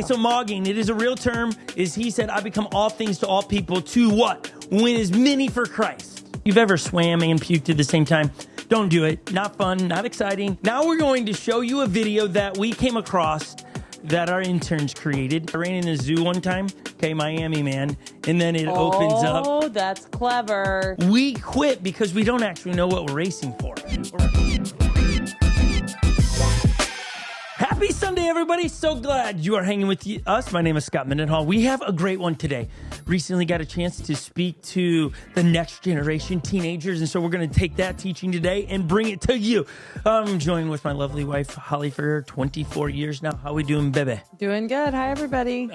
So mogging, it is a real term, is he said, I become all things to all people to what? Win as many for Christ. You've ever swam and puked at the same time? Don't do it. Not fun, not exciting. Now we're going to show you a video that we came across that our interns created. I ran in a zoo one time, okay, Miami, man, and then it opens up. Oh, that's clever. We quit because we don't actually know what we're racing for. Happy Sunday, everybody. So glad you are hanging with us. My name is Scott Mendenhall. We have a great one today. Recently got a chance to speak to the next generation, teenagers, and so we're going to take that teaching today and bring it to you. I'm joined with my lovely wife, Holly, for 24 years now. How we doing, baby? Doing good. Hi, everybody.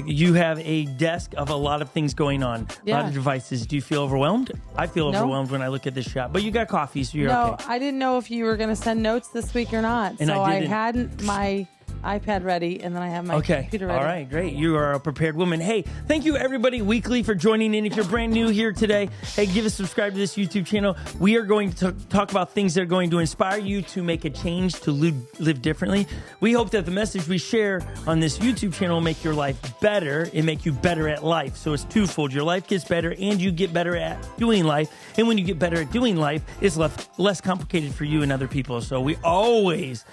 You have a desk of a lot of things going on, a lot of devices. Do you feel overwhelmed? I feel overwhelmed when I look at this shop, but you got coffee, so you're okay. I didn't know if you were going to send notes this week or not, and so I hadn't my iPad ready, and then I have my computer ready. All right, great. You are a prepared woman. Hey, thank you, everybody, weekly, for joining in. If you're brand new here today, hey, give us subscribe to this YouTube channel. We are going to talk about things that are going to inspire you to make a change, to live differently. We hope that the message we share on this YouTube channel will make your life better and make you better at life. So it's twofold. Your life gets better, and you get better at doing life. And when you get better at doing life, it's less complicated for you and other people. So we always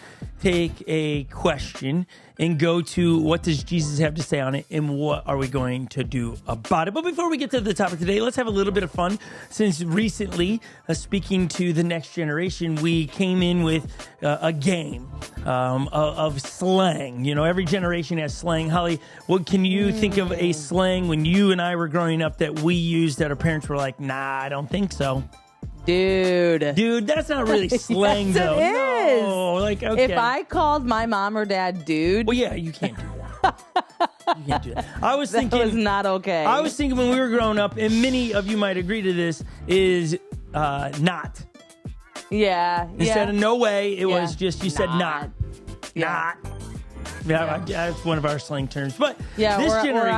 take a question and go to what does Jesus have to say on it and what are we going to do about it. But before we get to the topic today, let's have a little bit of fun. Since recently, speaking to the next generation, we came in with a game of slang. You know, every generation has slang. Holly, what can you think of a slang when you and I were growing up that we used that our parents were like, nah, I don't think so? Dude, that's not really slang, yes, though. It is. No, like, okay. If I called my mom or dad dude, well, yeah, you can't do that. You can't do that. I was thinking that was not okay. I was thinking when we were growing up, and many of you might agree to this, is not. Yeah. Instead of no way, it was just you said not. Yeah. Not. Yeah, that's one of our slang terms. But yeah, this generation, or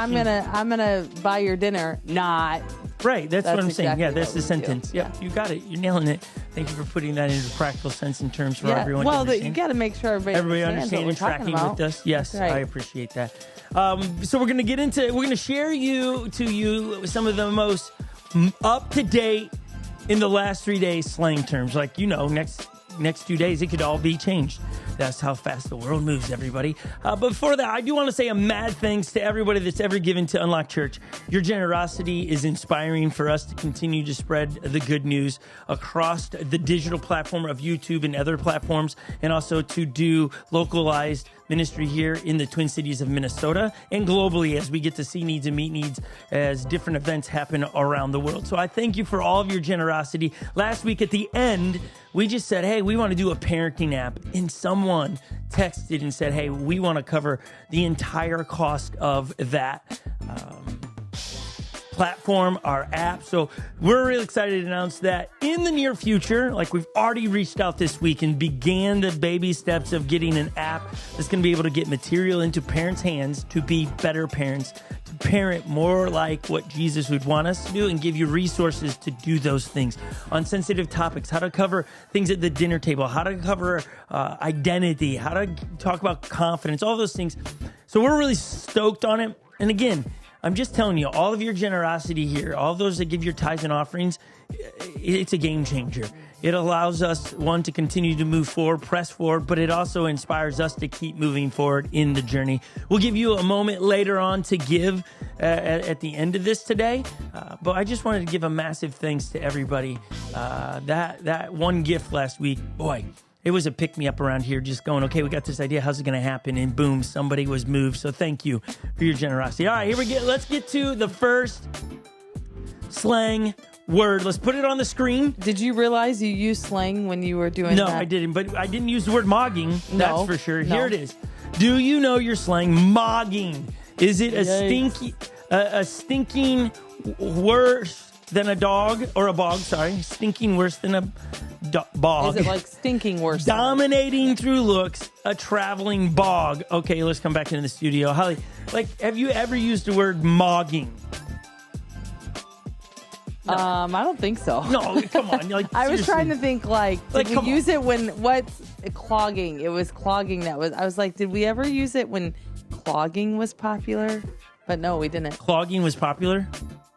I'm gonna buy your dinner. Not. Right, that's what I'm saying. Exactly Yeah, that's the sentence. Yep, you got it. You're nailing it. Thank you for putting that into practical sense in terms for everyone. Well, you got to make sure everybody understands and tracking with us. Yes, right. I appreciate that. So we're going to share to you some of the most up to date in the last 3 days slang terms. Like, you know, next 2 days, it could all be changed. That's how fast the world moves, everybody. But before that, I do want to say a mad thanks to everybody that's ever given to Unlock Church. Your generosity is inspiring for us to continue to spread the good news across the digital platform of YouTube and other platforms, and also to do localized ministry here in the Twin Cities of Minnesota and globally as we get to see needs and meet needs as different events happen around the world. So I thank you for all of your generosity. Last week at the end, we just said, hey, we want to do a parenting app. And someone texted and said, hey, we want to cover the entire cost of that platform, our app. So we're really excited to announce that in the near future, like we've already reached out this week and began the baby steps of getting an app that's going to be able to get material into parents' hands to be better parents, to parent more like what Jesus would want us to do and give you resources to do those things on sensitive topics, how to cover things at the dinner table, how to cover identity, how to talk about confidence, all those things. So we're really stoked on it. And again, I'm just telling you, all of your generosity here, all those that give your tithes and offerings, it's a game changer. It allows us, one, to continue to move forward, press forward, but it also inspires us to keep moving forward in the journey. We'll give you a moment later on to give at the end of this today, but I just wanted to give a massive thanks to everybody. That one gift last week, boy, it was a pick-me-up around here, just going, okay, we got this idea, how's it going to happen? And boom, somebody was moved. So thank you for your generosity. All right, here we go. Let's get to the first slang word. Let's put it on the screen. Did you realize you used slang when you were doing that? No, I didn't, but I didn't use the word mogging. That's for sure. No. Here it is. Do you know your slang? Mogging. Is it a stinking worse than a dog or a bog? Sorry, stinking worse than a bog. Is it like stinking worse? Dominating through looks, a traveling bog. Okay, let's come back into the studio. Holly, have you ever used the word mogging? No. I don't think so. No, come on. I was trying to think, did we use it when, what's clogging? It was clogging I was like, did we ever use it when clogging was popular, but no, we didn't. Clogging was popular?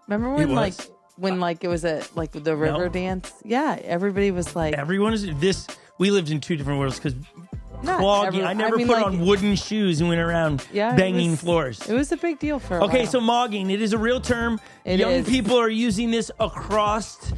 Remember when it was a the river dance? Yeah, everybody was like everyone is this. We lived in two different worlds because clogging. I never put on wooden shoes and went around banging floors. It was a big deal for a while. So mogging, it is a real term. Young people are using this across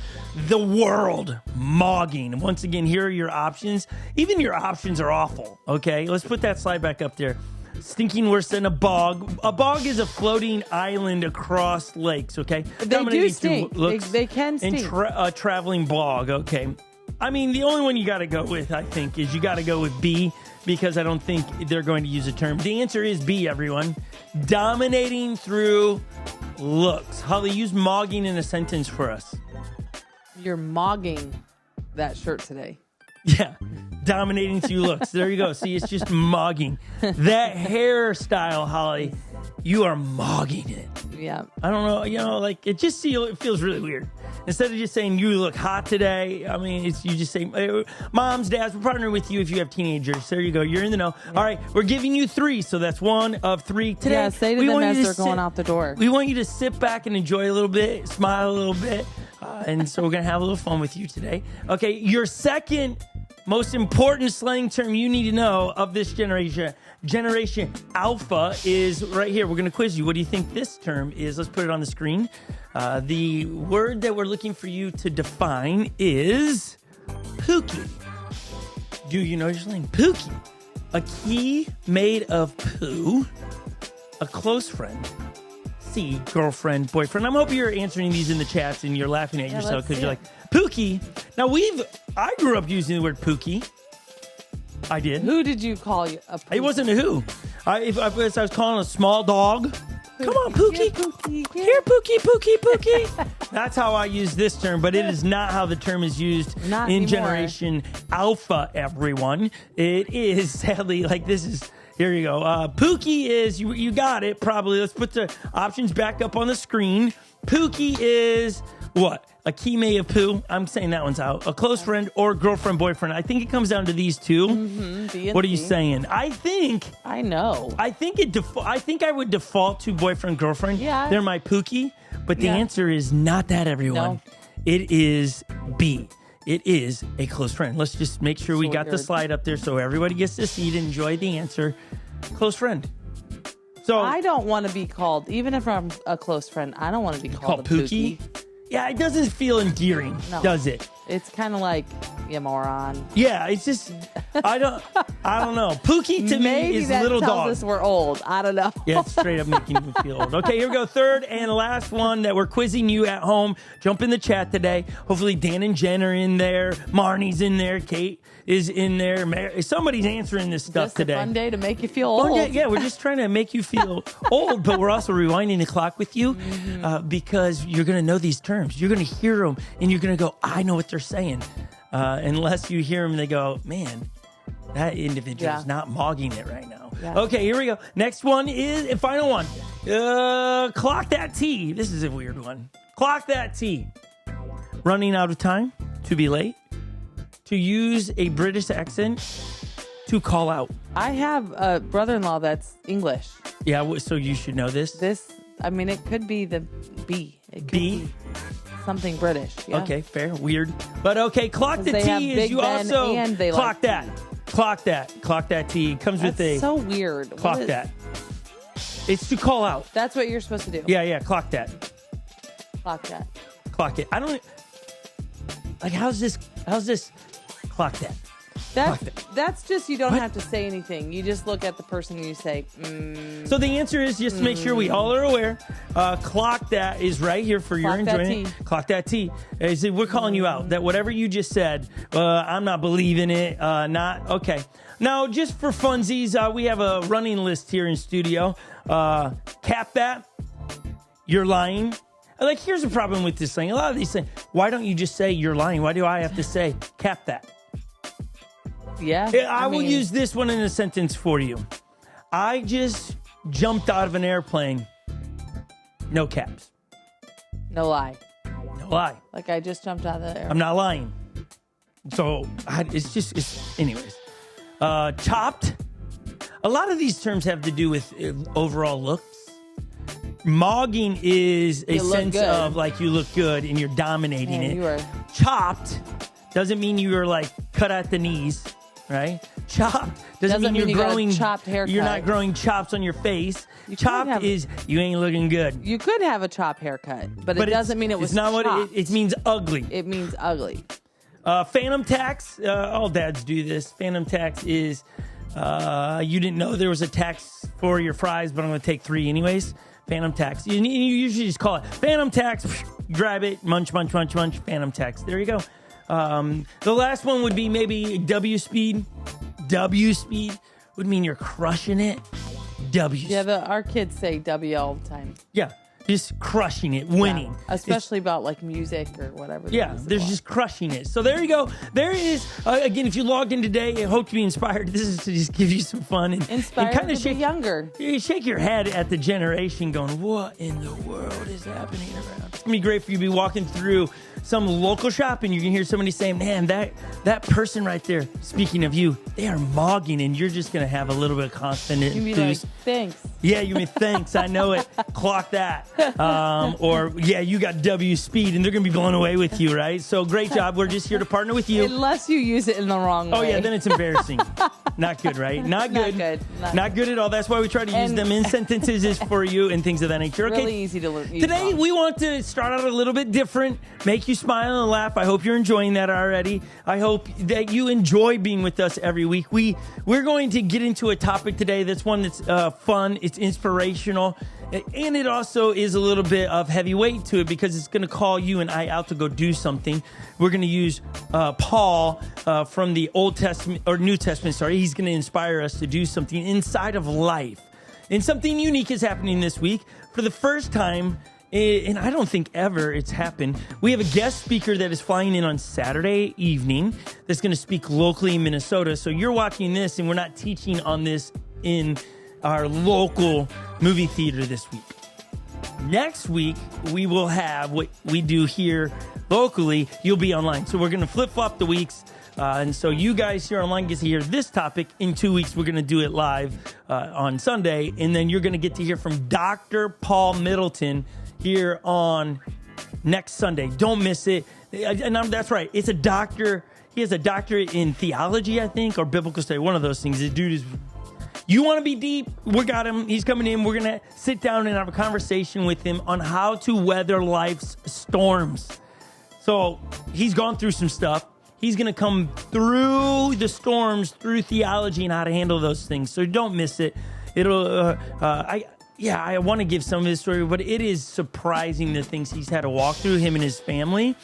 the world. Mogging. Once again, here are your options. Even your options are awful. Okay, let's put that slide back up there. Stinking worse than a bog. A bog is a floating island across lakes, okay? They do stink. They can stink. And traveling bog, okay. I mean, the only one you got to go with, I think, is you got to go with B, because I don't think they're going to use a term. The answer is B, everyone. Dominating through looks. Holly, use mogging in a sentence for us. You're mogging that shirt today. Yeah. Dominating through looks. There you go. See, it's just mogging. That hairstyle, Holly, you are mogging it. Yeah. I don't know, it just it feels really weird. Instead of just saying you look hot today, I mean, you just say, moms, dads, we're partnering with you if you have teenagers. There you go. You're in the know. Yeah. All right, we're giving you 3, so that's 1 of 3 today. Yeah, say to them as they're going out the door. We want you to sit back and enjoy a little bit, smile a little bit, and so we're going to have a little fun with you today. Okay, your second most important slang term you need to know of this generation Alpha, is right here. We're going to quiz you. What do you think this term is? Let's put it on the screen. The word that we're looking for you to define is pookie. Do you know your slang? Pookie. A key made of poo. A close friend. C, girlfriend, boyfriend. I'm hoping you're answering these in the chats and you're laughing at yourself because you're like, pookie. Now, I grew up using the word pookie. I did. Who did you call you a pookie? It wasn't a who. I was calling a small dog. Pookie. Come on, Pookie. Here, Pookie. Here, Pookie, Pookie, Pookie. That's how I use this term, but it is not how the term is used not in anymore. Generation Alpha, everyone. It is, sadly, here you go. Pookie is, you got it, probably. Let's put the options back up on the screen. Pookie is what? A key made of poo. I'm saying that one's out. A close friend or girlfriend, boyfriend. I think it comes down to these two. Mm-hmm. What are you saying? I know. I think I would default to boyfriend, girlfriend. Yeah. They're my pookie. But the answer is not that, everyone. No. It is B. It is a close friend. Let's just make sure we got the slide up there so everybody gets to see it and enjoy the answer. Close friend. So I don't want to be called, even if I'm a close friend, I don't want to be called a pookie. Yeah, it doesn't feel endearing, does it? It's kind of like, you moron. Yeah, it's just, I don't know. Pookie to me is little dog. Maybe that tells us we're old. I don't know. Yeah, it's straight up making you feel old. Okay, here we go. Third and last one that we're quizzing you at home. Jump in the chat today. Hopefully Dan and Jen are in there. Marnie's in there. Kate is in there. Somebody's answering this stuff just today. A fun day to make you feel old. Yeah, we're just trying to make you feel old, but we're also rewinding the clock with you because you're going to know these terms. You're going to hear them, and you're going to go, I know what they're saying. Unless you hear them, they go, man, that individual is not mogging it right now. Yeah. Okay, here we go. Next one is, final one. Clock that T. This is a weird one. Clock that T. Running out of time. To be late. To use a British accent. To call out. I have a brother-in-law that's English. Yeah, so you should know this. It could be the B. It could be something British. Yeah. Okay, fair. Weird. But okay, clock the T is you Ben also and they clock that. Clock that. Clock that T. Comes with a... so weird. Clock that. It's to call out. That's what you're supposed to do. Yeah, clock that. Clock that. Clock it. I don't... Like, how's this... Clock that. That's just, you don't have to say anything. You just look at the person and you say, So the answer is, just to make sure we all are aware, clock that is right here for your enjoyment. Clock that T. We're calling you out. That whatever you just said, I'm not believing it. Okay. Now, just for funsies, we have a running list here in studio. Cap that. You're lying. Like, here's the problem with this thing. A lot of these things, why don't you just say you're lying? Why do I have to say cap that? Yeah. I will use this one in a sentence for you. I just jumped out of an airplane. No caps. No lie. No lie. Like I just jumped out of the airplane. I'm not lying. So, anyways. Chopped. a lot of these terms have to do with overall looks. Mogging is a sense of like you look good and you're dominating it. Chopped doesn't mean you are like cut at the knees, right? Chopped doesn't mean you're growing chopped haircut. You're not growing chops on your face. Chopped is you ain't looking good. You could have a chop haircut, but it doesn't mean it was. It's not chopped. it means ugly. It means ugly. Phantom tax. All dads do this. Phantom tax is you didn't know there was a tax for your fries, but I'm going to take 3 anyways. Phantom tax. You usually just call it phantom tax. Grab it, munch, munch, munch, munch. Phantom tax. There you go. The last one would be maybe W speed. W speed would mean you're crushing it. W. Yeah, our kids say W all the time. Yeah, just crushing it, winning. Yeah, especially about like music or whatever. Yeah, they're just crushing it. So there you go. There is, again, if you logged in today, I hope to be inspired. This is to just give you some fun. And kind of be younger. You shake your head at the generation going, what in the world is happening around? It's going to be great for you to be walking through some local shop and you can hear somebody saying, man, that person right there, speaking of you, they are mogging, and you're just going to have a little bit of confidence. You mean like, thanks. Yeah, you mean thanks. I know it. Clock that. Or, yeah, you got W speed, and they're going to be blown away with you, right? So great job. We're just here to partner with you. Unless you use it in the wrong way. Oh, yeah, then it's embarrassing. Not good, right? Not good. Not good at all. That's why we try to use them in sentences is for you and things of that nature. Okay. Really easy to learn. Today, we want to start out a little bit different, make you smile and laugh. I hope you're enjoying that already. I hope that you enjoy being with us every week. We're going to get into a topic today that's one that's fun, it's inspirational, and it also is a little bit of heavyweight to it because it's going to call you and I out to go do something. We're going to use Paul from the Old Testament, or New Testament, sorry. He's going to inspire us to do something inside of life. And something unique is happening this week. For the first time, and I don't think ever it's happened, we have a guest speaker that is flying in on Saturday evening that's going to speak locally in Minnesota. So you're watching this, and we're not teaching on this in our local movie theater this week. Next week, we will have what we do here locally. You'll be online. So we're going to flip-flop the weeks. And so you guys here online get to hear this topic. In 2 weeks, we're going to do it live on Sunday. And then you're going to get to hear from Dr. Paul Middleton here on next Sunday. Don't miss it. And that's right. It's a doctor. He has a doctorate in theology, I think, or biblical study. One of those things. The dude is... You want to be deep? We got him. He's coming in. We're going to sit down and have a conversation with him on how to weather life's storms. So he's gone through some stuff. He's going to come through the storms, through theology and how to handle those things. So don't miss it. It'll, I want to give some of his story, but it is surprising the things he's had to walk through, him and his family,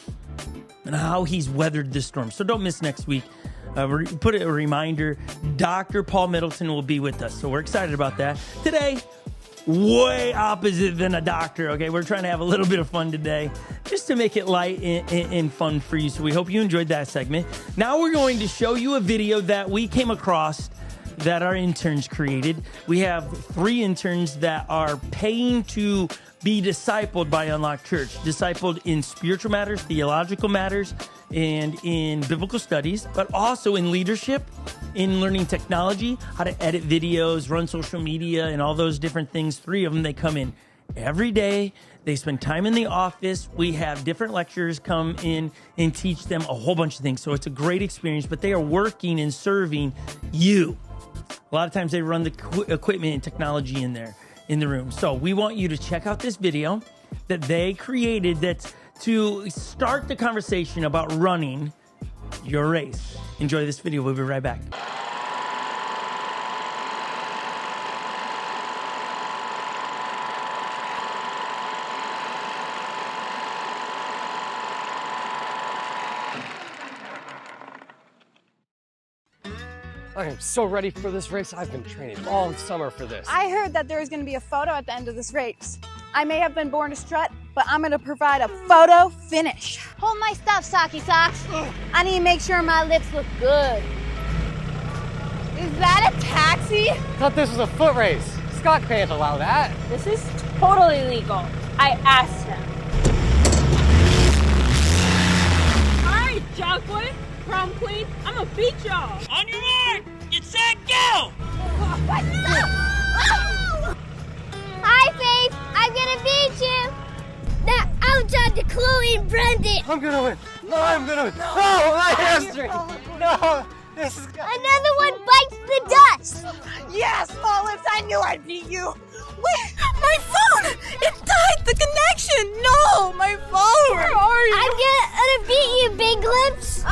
and how he's weathered this storm. So don't miss next week. Put a reminder, Dr. Paul Middleton will be with us. So we're excited about that. Today, way opposite than a doctor, okay? We're trying to have a little bit of fun today just to make it light and fun for you. So we hope you enjoyed that segment. Now we're going to show you a video that we came across that our interns created. We have 3 interns that are paying to be discipled by Unlocked Church. Discipled in spiritual matters, theological matters, and in biblical studies, but also in leadership, in learning technology, how to edit videos, run social media, and all those different things. 3 of them, they come in every day. They spend time in the office. We have different lecturers come in and teach them a whole bunch of things. So it's a great experience, but they are working and serving you. A lot of times they run the equipment and technology in there in the room. So we want you to check out this video that they created that's to start the conversation about running your race. Enjoy this video. We'll be right back. I am so ready for this race. I've been training all summer for this. I heard that there was going to be a photo at the end of this race. I may have been born to strut, but I'm going to provide a photo finish. Hold my stuff, Socky Socks. I need to make sure my lips look good. Is that a taxi? Thought this was a foot race. Scott can't allow that. This is totally legal. I asked him. All right, Jogwood, prom queen, I'm gonna beat y'all. On your mark, get set, go! Hi, Faith. I'm gonna beat you. That outside to Chloe and Brendan. I'm gonna win. No, I'm gonna win. No, my hamstring. No, this is. Another one bites the dust. Yes, Olives, I knew I'd beat you. Wait, my phone! It died, the connection! No, my phone! Where are you? I'm gonna beat you, Big Lips.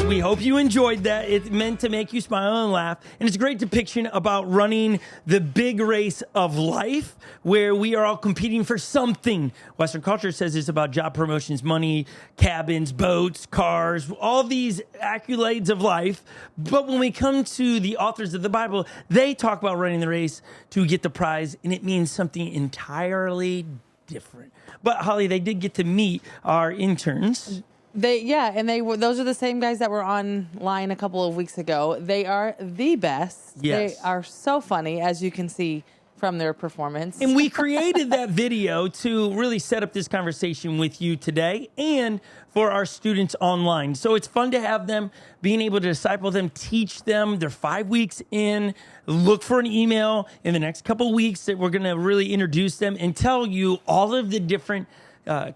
We hope you enjoyed that. It's meant to make you smile and laugh. And it's a great depiction about running the big race of life where we are all competing for something. Western culture says it's about job promotions, money, cabins, boats, cars, all these accolades of life. But when we come to the authors of the Bible, they talk about running the race to get the prize, and it means something entirely different. But Holly, they did get to meet our interns. Those are the same guys that were online a couple of weeks ago. They are the best. Yes. They are so funny, as you can see from their performance. And we created that video to really set up this conversation with you today and for our students online. So it's fun to have them, being able to disciple them, teach them. They're 5 weeks in. Look for an email in the next couple of weeks that we're going to really introduce them and tell you all of the different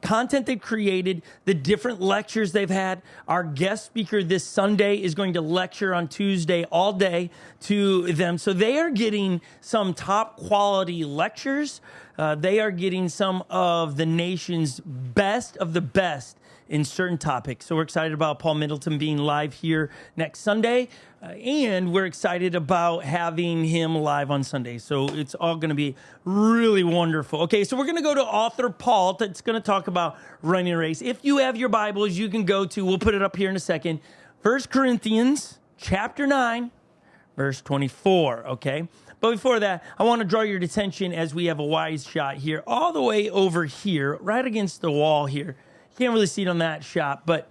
content they've created, the different lectures they've had. Our guest speaker this Sunday is going to lecture on Tuesday all day to them. So they are getting some top quality lectures. They are getting some of the nation's best of the best in certain topics. So we're excited about Paul Middleton being live here next Sunday. And we're excited about having him live on Sunday. So it's all going to be really wonderful. Okay, so we're going to go to author Paul that's going to talk about running a race. If you have your Bibles, you can go to, we'll put it up here in a second, 1 Corinthians chapter 9, verse 24, okay? But before that, I want to draw your attention as we have a wide shot here, all the way over here, right against the wall here. You can't really see it on that shot, but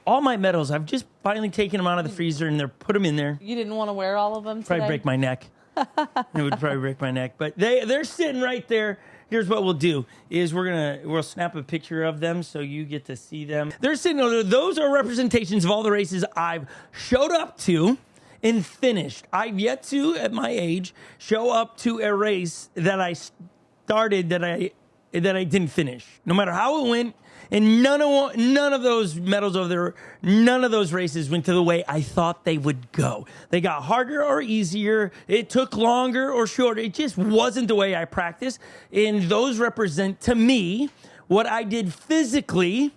all my medals, I've just finally taken them out of the freezer and they're put them in there. You didn't want to wear all of them today? Probably break my neck. It would probably break my neck. But they're sitting right there. Here's what we'll do is we'll snap a picture of them so you get to see them. They're sitting over there. Those are representations of all the races I've showed up to and finished. I've yet to, at my age, show up to a race that I started that I didn't finish. No matter how it went. And none of those medals over there, none of those races went to the way I thought they would go. They got harder or easier. It took longer or shorter. It just wasn't the way I practiced. And those represent to me what I did physically,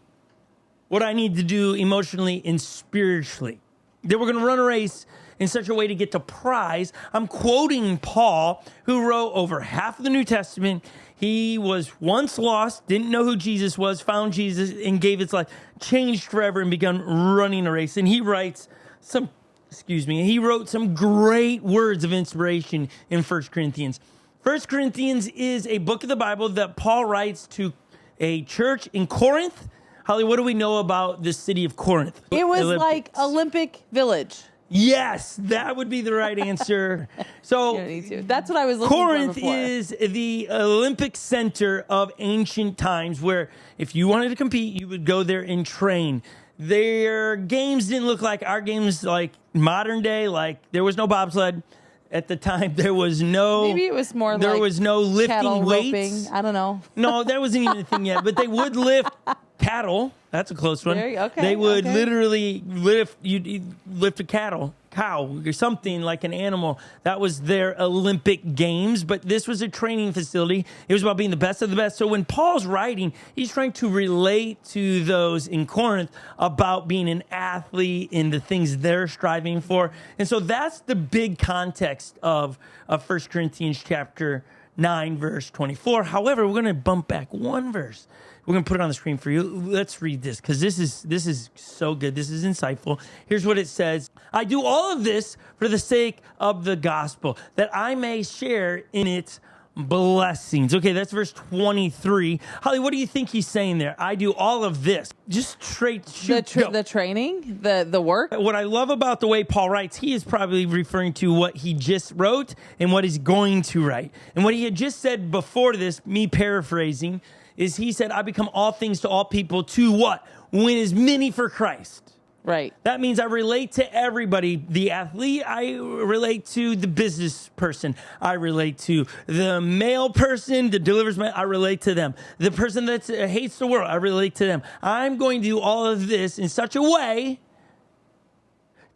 what I need to do emotionally and spiritually. They were going to run a race in such a way to get the prize. I'm quoting Paul, who wrote over half of the New Testament. He was once lost, didn't know who Jesus was, found Jesus and gave his life, changed forever and begun running a race. And he wrote some great words of inspiration in 1 Corinthians. 1 Corinthians is a book of the Bible that Paul writes to a church in Corinth. Holly, what do we know about the city of Corinth? It was like Olympic Village. Yes, that would be the right answer. So that's what I was looking Corinth for before. is the Olympic center of ancient times where if you wanted to compete, you would go there and train. Their games didn't look like our games, like modern day, like there was no bobsled. At the time, there was no... Maybe it was more there like was no lifting weights. Roping. I don't know. No, that wasn't even a thing yet. But they would lift cattle. That's a close one. They would literally lift a cow or something like an animal. That was their Olympic Games. But this was a training facility. It was about being the best of the best. So when Paul's writing, he's trying to relate to those in Corinth about being an athlete and the things they're striving for. And so that's the big context of 1 Corinthians chapter 9, verse 24. However, we're going to bump back one verse. We're going to put it on the screen for you. Let's read this because this is so good. This is insightful. Here's what it says. I do all of this for the sake of the gospel, that I may share in its blessings. Okay, that's verse 23. Holly, what do you think he's saying there? I do all of this. Just straight shoot. The training, the work. What I love about the way Paul writes, he is probably referring to what he just wrote and what he's going to write. And what he had just said before this, me paraphrasing, is he said, I become all things to all people to what? Win as many for Christ. Right. That means I relate to everybody. The athlete, I relate to the business person. I relate to the male person that delivers mail. I relate to them. The person that hates the world, I relate to them. I'm going to do all of this in such a way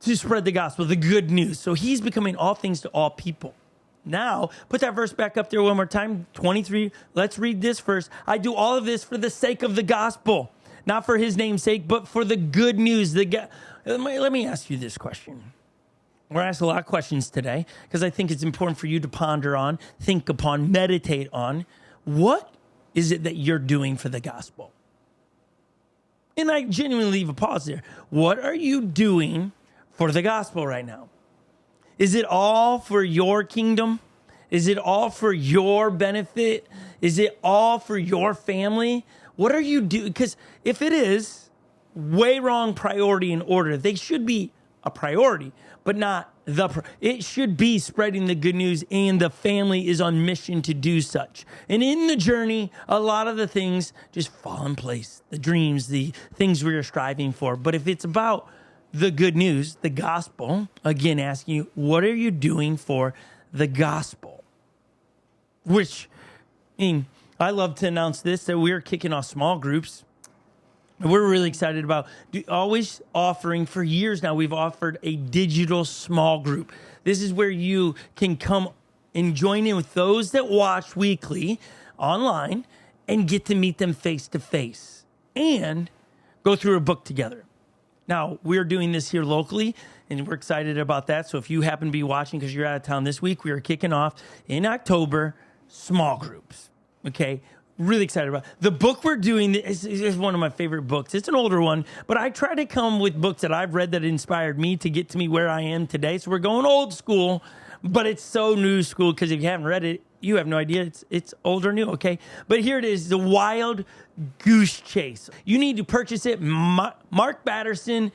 to spread the gospel, the good news. So he's becoming all things to all people. Now, put that verse back up there one more time, 23. Let's read this verse. I do all of this for the sake of the gospel. Not for his name's sake, but for the good news. Let me ask you this question. We're going to ask a lot of questions today because I think it's important for you to ponder on, think upon, meditate on. What is it that you're doing for the gospel? And I genuinely leave a pause there. What are you doing for the gospel right now? Is it all for your kingdom? Is it all for your benefit? Is it all for your family? What are you doing? Because if it is, way wrong priority and order. They should be a priority, but not it should be spreading the good news, and the family is on mission to do such. And in the journey, a lot of the things just fall in place. The dreams, the things we are striving for. But if it's about the good news, the gospel, again, asking you, what are you doing for the gospel? Which, I love to announce this, that we're kicking off small groups. We're really excited about always offering, for years now, we've offered a digital small group. This is where you can come and join in with those that watch weekly online and get to meet them face to face and go through a book together. Now, we're doing this here locally, and we're excited about that. So if you happen to be watching because you're out of town this week, we are kicking off in October small groups. Okay, really excited about it. The book we're doing is one of my favorite books. It's an older one, but I try to come with books that I've read that inspired me to get to me where I am today. So we're going old school, but it's so new school because if you haven't read it, you have no idea. It's old or new, okay? But here it is, The Wild Goose Chase. You need to purchase it. Mark Batterson,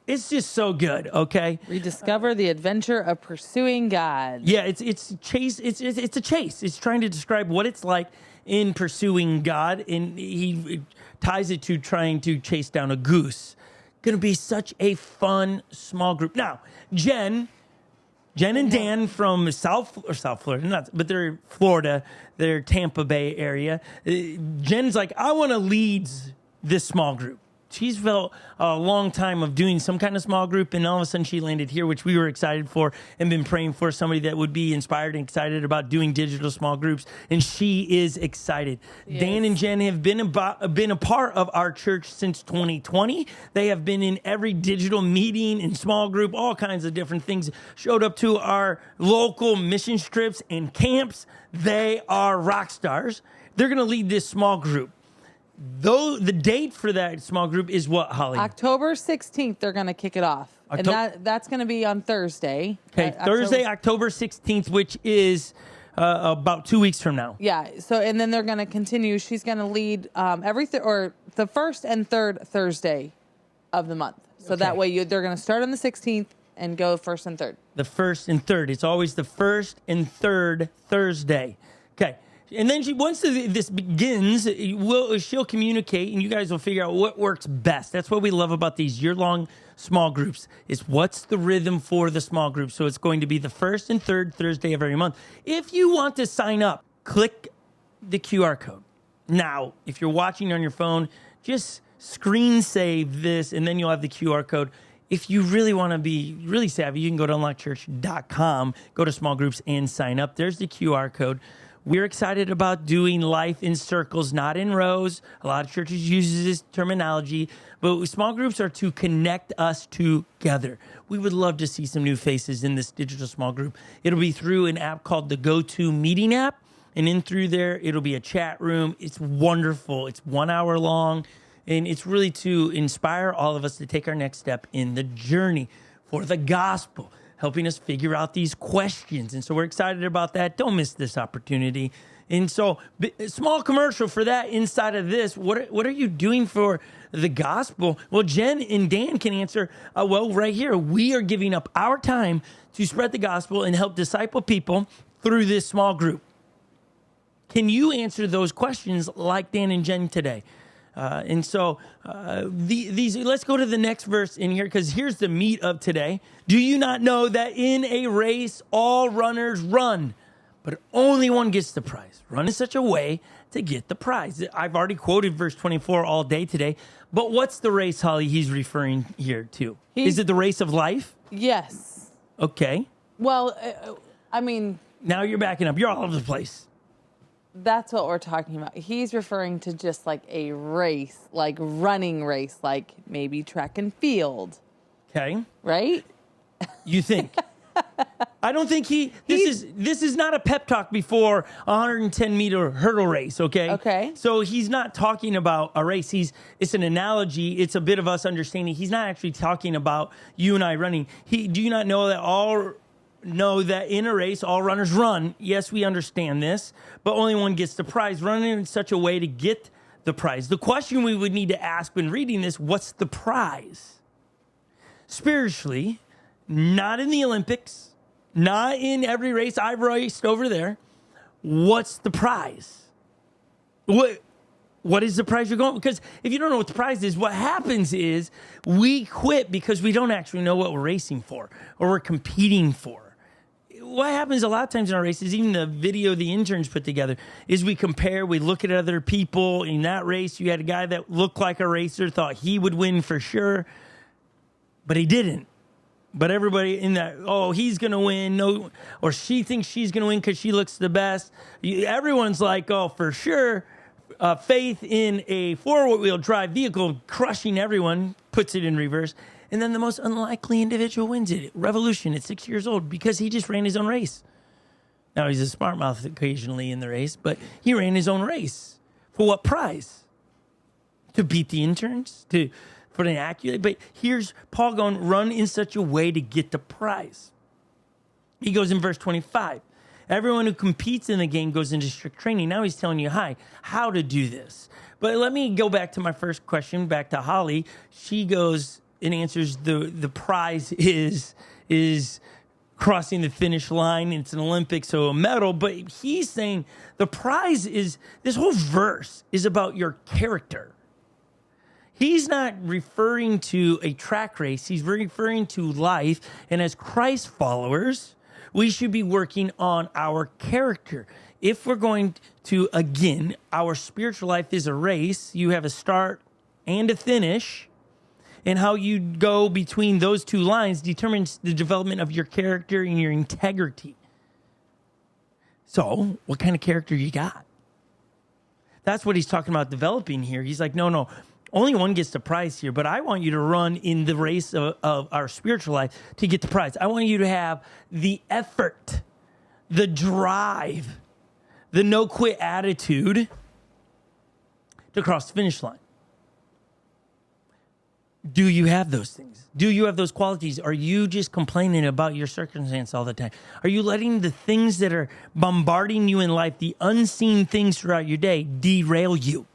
it's just so good, okay? Rediscover the adventure of pursuing God. Yeah, it's a chase. It's a chase. It's trying to describe what it's like in pursuing God, and he ties it to trying to chase down a goose. Going to be such a fun small group. Now, Jen and Dan from South Florida, but they're Florida, they're Tampa Bay area. Jen's like, I want to lead this small group. She's felt a long time of doing some kind of small group, and all of a sudden she landed here, which we were excited for and been praying for, somebody that would be inspired and excited about doing digital small groups, and she is excited. Yes. Dan and Jen have been a part of our church since 2020. They have been in every digital meeting and small group, all kinds of different things, showed up to our local mission trips and camps. They are rock stars. They're going to lead this small group. Though the date for that small group is what, Holly? October 16th, they're going to kick it off. And that's going to be on Thursday. Okay, Thursday, October 16th, which is about 2 weeks from now. Yeah, so and then they're going to continue. She's going to lead the first and third Thursday of the month. So that way they're going to start on the 16th and go first and third. The first and third. It's always the first and third Thursday. Okay. And then once this begins, she'll communicate, and you guys will figure out what works best. That's what we love about these year-long small groups, is what's the rhythm for the small group. So it's going to be the first and third Thursday of every month. If you want to sign up, click the QR code. Now, if you're watching on your phone, just screen save this, and then you'll have the QR code. If you really want to be really savvy, you can go to unlockchurch.com, go to small groups, and sign up. There's the QR code. We're excited about doing life in circles, not in rows. A lot of churches use this terminology, but small groups are to connect us together. We would love to see some new faces in this digital small group. It'll be through an app called the Go-To Meeting app, and in through there, it'll be a chat room. It's wonderful. It's 1 hour long, and it's really to inspire all of us to take our next step in the journey for the gospel. helping us figure out these questions. And so we're excited about that. Don't miss this opportunity. And so, small commercial for that inside of this. What are you doing for the gospel? Well, Jen and Dan can answer, right here. We are giving up our time to spread the gospel and help disciple people through this small group. Can you answer those questions like Dan and Jen today? Let's go to the next verse in here, because here's the meat of today. Do you not know that in a race, all runners run, but only one gets the prize? Run in such a way to get the prize. I've already quoted verse 24 all day today, but what's the race, Holly, he's referring here to? Is it the race of life? Yes. Okay. Well, Now you're backing up. You're all over the place. That's what we're talking about. He's referring to just like a race, like running race, like maybe track and field. Okay. Right? You think? I don't think this is not a pep talk before a 110-meter hurdle race, okay? Okay. So he's not talking about a race. It's an analogy. It's a bit of us understanding. He's not actually talking about you and I running. Do you not know that in a race, all runners run? Yes, we understand this, but only one gets the prize. Running in such a way to get the prize. The question we would need to ask when reading this, what's the prize? Spiritually, not in the Olympics, not in every race I've raced over there. What's the prize? What is the prize you're going? Because if you don't know what the prize is, what happens is we quit because we don't actually know what we're racing for or we're competing for. What happens a lot of times in our races, even the video the interns put together, is we compare, we look at other people. In that race, you had a guy that looked like a racer, thought he would win for sure, but he didn't. But everybody in that, he's going to win, no, or she thinks she's going to win because she looks the best. Everyone's like, for sure. Faith in a four-wheel drive vehicle crushing everyone, puts it in reverse. And then the most unlikely individual wins it. Revolution at 6 years old, because he just ran his own race. Now, he's a smart mouth occasionally in the race, but he ran his own race. For what prize? To beat the interns? For an accurate? But here's Paul going, run in such a way to get the prize. He goes in verse 25. Everyone who competes in the game goes into strict training. Now he's telling you, how to do this. But let me go back to my first question, back to Holly. She goes and answers the prize is crossing the finish line. It's an Olympics, so a medal. But he's saying the prize is, this whole verse is about your character. He's not referring to a track race. He's referring to life. And as Christ followers, we should be working on our character. If we're going to, again, our spiritual life is a race. You have a start and a finish. And how you go between those two lines determines the development of your character and your integrity. So, what kind of character you got? That's what he's talking about developing here. He's like, no, only one gets the prize here, but I want you to run in the race of our spiritual life to get the prize. I want you to have the effort, the drive, the no-quit attitude to cross the finish line. Do you have those things? Do you have those qualities? Are you just complaining about your circumstance all the time? Are you letting the things that are bombarding you in life, the unseen things throughout your day, derail you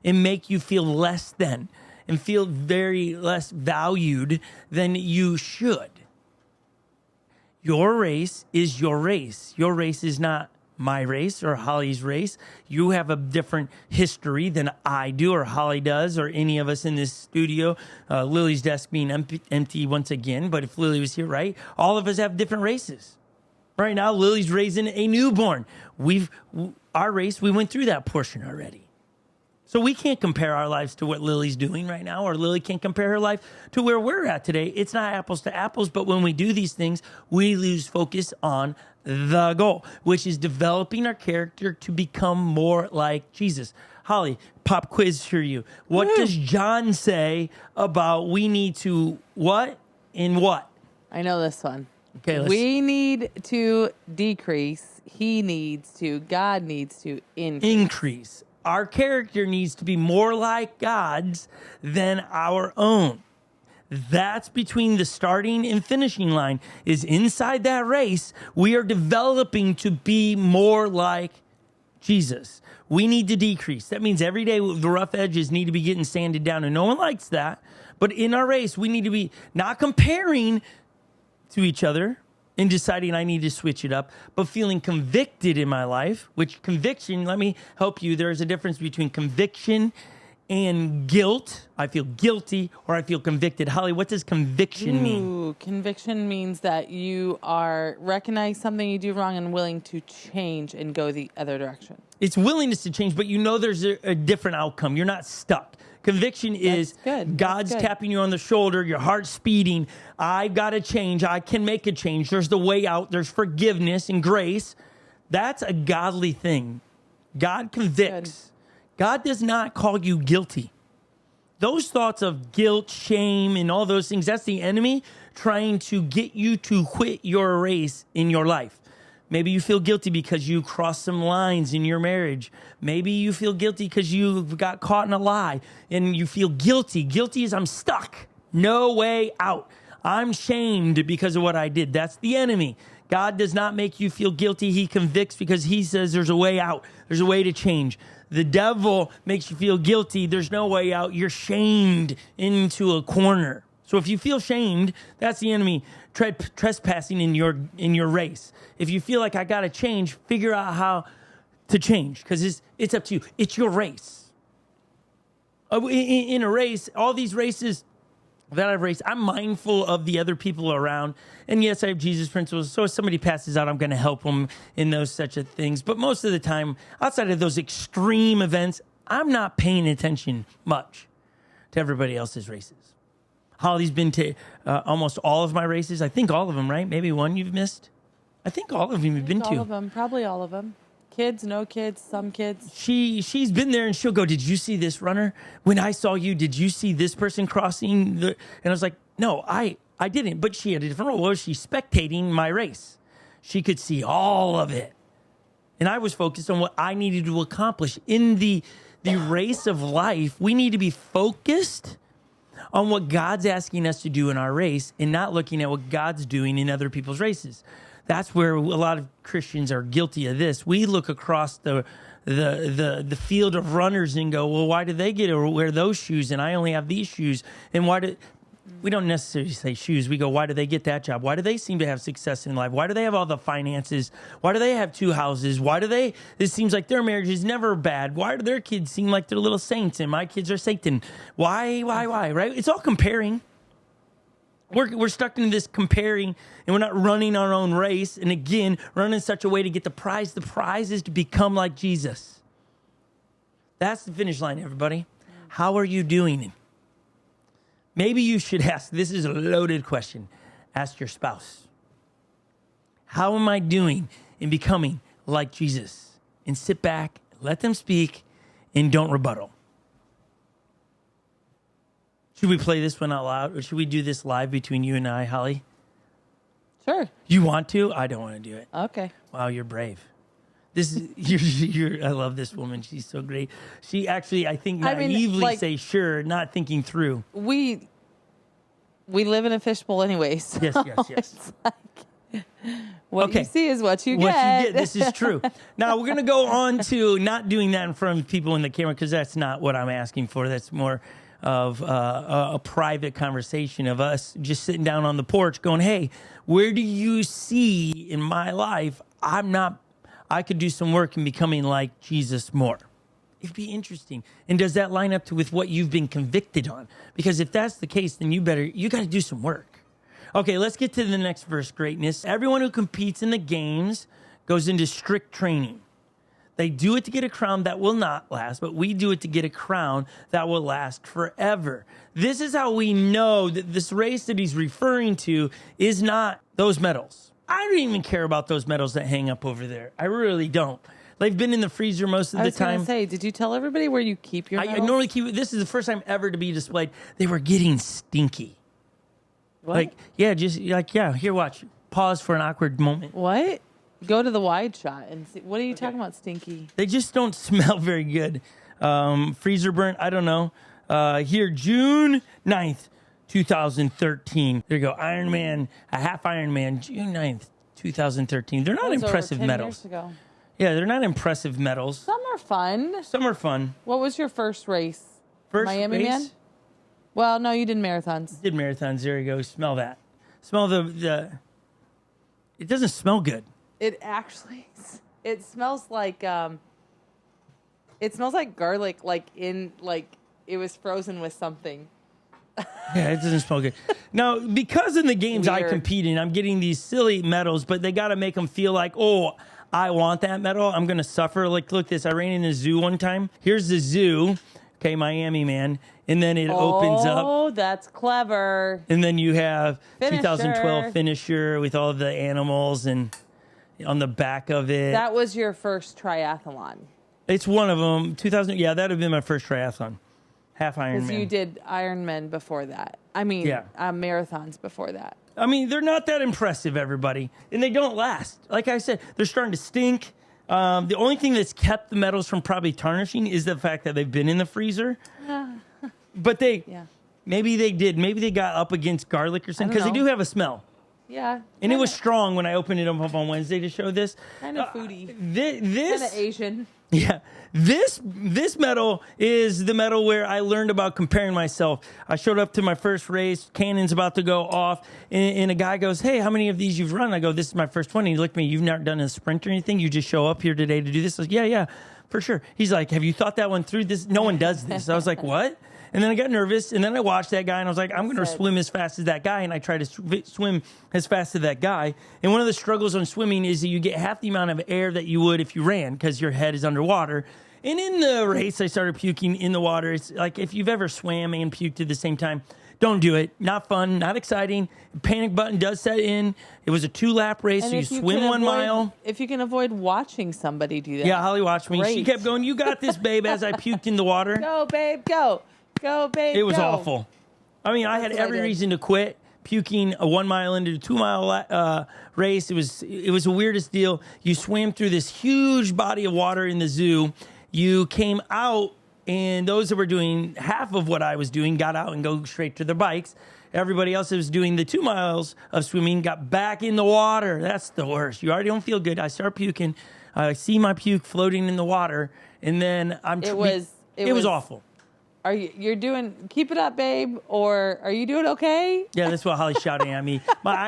and make you feel less than and feel very less valued than you should? Your race is your race. Your race is not my race or Holly's race. You have a different history than I do or Holly does or any of us in this studio. Lily's desk being empty once again, but if Lily was here, right? All of us have different races. Right now, Lily's raising a newborn. Our race, we went through that portion already. So we can't compare our lives to what Lily's doing right now, or Lily can't compare her life to where we're at today. It's not apples to apples, but when we do these things, we lose focus on the goal, which is developing our character to become more like Jesus. Holly, pop quiz for you. What does John say about we need to what and what? I know this one. Okay, we need to decrease. God needs to increase. Our character needs to be more like God's than our own. That's between the starting and finishing line. Is inside that race, we are developing to be more like Jesus. We need to decrease. That means every day the rough edges need to be getting sanded down, and no one likes that. But in our race, we need to be not comparing to each other and deciding I need to switch it up, but feeling convicted in my life, which conviction, let me help you. There is a difference between conviction and guilt. I feel guilty or I feel convicted. Holly, what does conviction mean? Conviction means that you are recognize something you do wrong and willing to change and go the other direction. It's willingness to change, but you know there's a different outcome. You're not stuck. Conviction is God's tapping you on the shoulder, your heart's speeding. I've got to change. I can make a change. There's the way out. There's forgiveness and grace. That's a godly thing. God convicts. God does not call you guilty. Those thoughts of guilt, shame, and all those things, that's the enemy trying to get you to quit your race in your life. Maybe you feel guilty because you crossed some lines in your marriage. Maybe you feel guilty because you got caught in a lie and you feel guilty. Guilty is I'm stuck. No way out. I'm shamed because of what I did. That's the enemy. God does not make you feel guilty. He convicts because he says there's a way out. There's a way to change. The devil makes you feel guilty. There's no way out. You're shamed into a corner. So if you feel shamed, that's the enemy trespassing in your race. If you feel like I got to change, figure out how to change because it's up to you. It's your race. In a race, all these races that I've raced, I'm mindful of the other people around. And yes, I have Jesus principles. So if somebody passes out, I'm going to help them in those such a things. But most of the time, outside of those extreme events, I'm not paying attention much to everybody else's races. Holly's been to almost all of my races. I think all of them, right? Maybe one you've missed. I think all of them you've been to. All of them, probably all of them. Kids, no kids, some kids. She's been there and she'll go, did you see this runner? When I saw you, did you see this person crossing? And I was like, no, I didn't. But she had a different role. She's spectating my race. She could see all of it. And I was focused on what I needed to accomplish. In the race of life, we need to be focused on what God's asking us to do in our race and not looking at what God's doing in other people's races. That's where a lot of Christians are guilty of this. We look across the field of runners and go, well, why do they get to wear those shoes and I only have these shoes? And we don't necessarily say shoes. We go, why do they get that job? Why do they seem to have success in life? Why do they have all the finances? Why do they have 2 houses? It seems like their marriage is never bad. Why do their kids seem like they're little saints and my kids are Satan? Why, right? It's all comparing. We're stuck in this comparing, and we're not running our own race. And again, running in such a way to get the prize. The prize is to become like Jesus. That's the finish line, everybody. How are you doing? Maybe you should ask, this is a loaded question. Ask your spouse. How am I doing in becoming like Jesus? And sit back, let them speak, and don't rebuttal. Should we play this one out loud, or should we do this live between you and I, Holly? Sure. You want to? I don't want to do it. Okay. Wow, you're brave. This is I love this woman. She's so great. She actually, I think, naively say sure, not thinking through. We live in a fishbowl, anyways. Yes. It's like, what you see is what you get. What you get. This is true. Now we're gonna go on to not doing that in front of people in the camera because that's not what I'm asking for. That's more of a private conversation of us just sitting down on the porch going, hey, where do you see in my life I could do some work in becoming like Jesus more? It'd be interesting. And does that line up with what you've been convicted on? Because if that's the case, then you got to do some work. Okay, let's get to the next verse, greatness. Everyone who competes in the games goes into strict training. They do it to get a crown that will not last, but we do it to get a crown that will last forever. This is how we know that this race that he's referring to is not those medals. I don't even care about those medals that hang up over there. I really don't. They've been in the freezer most of the time. I was going to say, did you tell everybody where you keep your medals? I normally keep, this is the first time ever to be displayed. They were getting stinky. What? Here, watch. Pause for an awkward moment. What? Go to the wide shot and see. What are you talking about, stinky? They just don't smell very good. Freezer burnt, I don't know. Here, June 9th, 2013. There you go. Ironman, a half Ironman, June 9th, 2013. They're not impressive over 10 medals. Years ago. Yeah, they're not impressive medals. Some are fun. Some are fun. What was your first race? First Miami race? Man? Well, no, you did marathons. Did marathons. There you go. Smell that. Smell the it doesn't smell good. It actually, it smells like garlic, like it was frozen with something. Yeah, it doesn't smell good. Now, because in the games I Weird. compete in, I'm getting these silly medals, but they got to make them feel like, oh, I want that medal. I'm going to suffer. Like, look this. I ran in a zoo one time. Here's the zoo. Okay, Miami Man. And then it opens up. Oh, that's clever. And then you have Finisher. 2012 finisher with all the animals and on the back of it. That was your first triathlon. It's one of them. 2000. Yeah, that would have been my first triathlon. Half Because Ironman. you did Ironman before that. I mean, Yeah. marathons before that. I mean, they're not that impressive, everybody. And they don't last. Like I said, they're starting to stink. The only thing that's kept the medals from probably tarnishing is the fact that they've been in the freezer. But maybe they did. Maybe they got up against garlic or something because they know. do have a smell. Yeah. And it was strong when I opened it up on Wednesday to show this. Kind of foodie. This Kind of Asian. Yeah. This medal is the medal where I learned about comparing myself. I showed up to my first race. Cannon's about to go off. And a guy goes, hey, how many of these you've run? I go, this is my first one. And he looked at me, you've not done a sprint or anything? You just show up here today to do this? I was like, yeah, for sure. He's like, have you thought that one through? No one does this. I was like, what? And then I got nervous, and then I watched that guy, and I was like, I'm going to swim as fast as that guy, and I tried to swim as fast as that guy. And one of the struggles on swimming is that you get half the amount of air that you would if you ran because your head is underwater. And in the race, I started puking in the water. It's like if you've ever swam and puked at the same time, don't do it. Not fun, not exciting. Panic button does set in. It was a 2-lap race, so you swim 1 mile. If you can avoid watching somebody do that. Yeah, Holly watched me. Great. She kept going, you got this, babe, as I puked in the water. Go, babe, go. Go, babe, It was go. awful. I mean, I had That's what I every did. reason to quit. Puking a 1 mile into a 2 mile race. It was the weirdest deal. You swam through this huge body of water in the zoo. You came out, and those that were doing half of what I was doing got out and go straight to their bikes. Everybody else that was doing the 2 miles of swimming got back in the water. That's the worst. You already don't feel good. I start puking. I see my puke floating in the water, and then It was awful. Are you're doing? Keep it up, babe. Or are you doing okay? Yeah, that's what Holly's shouting at me.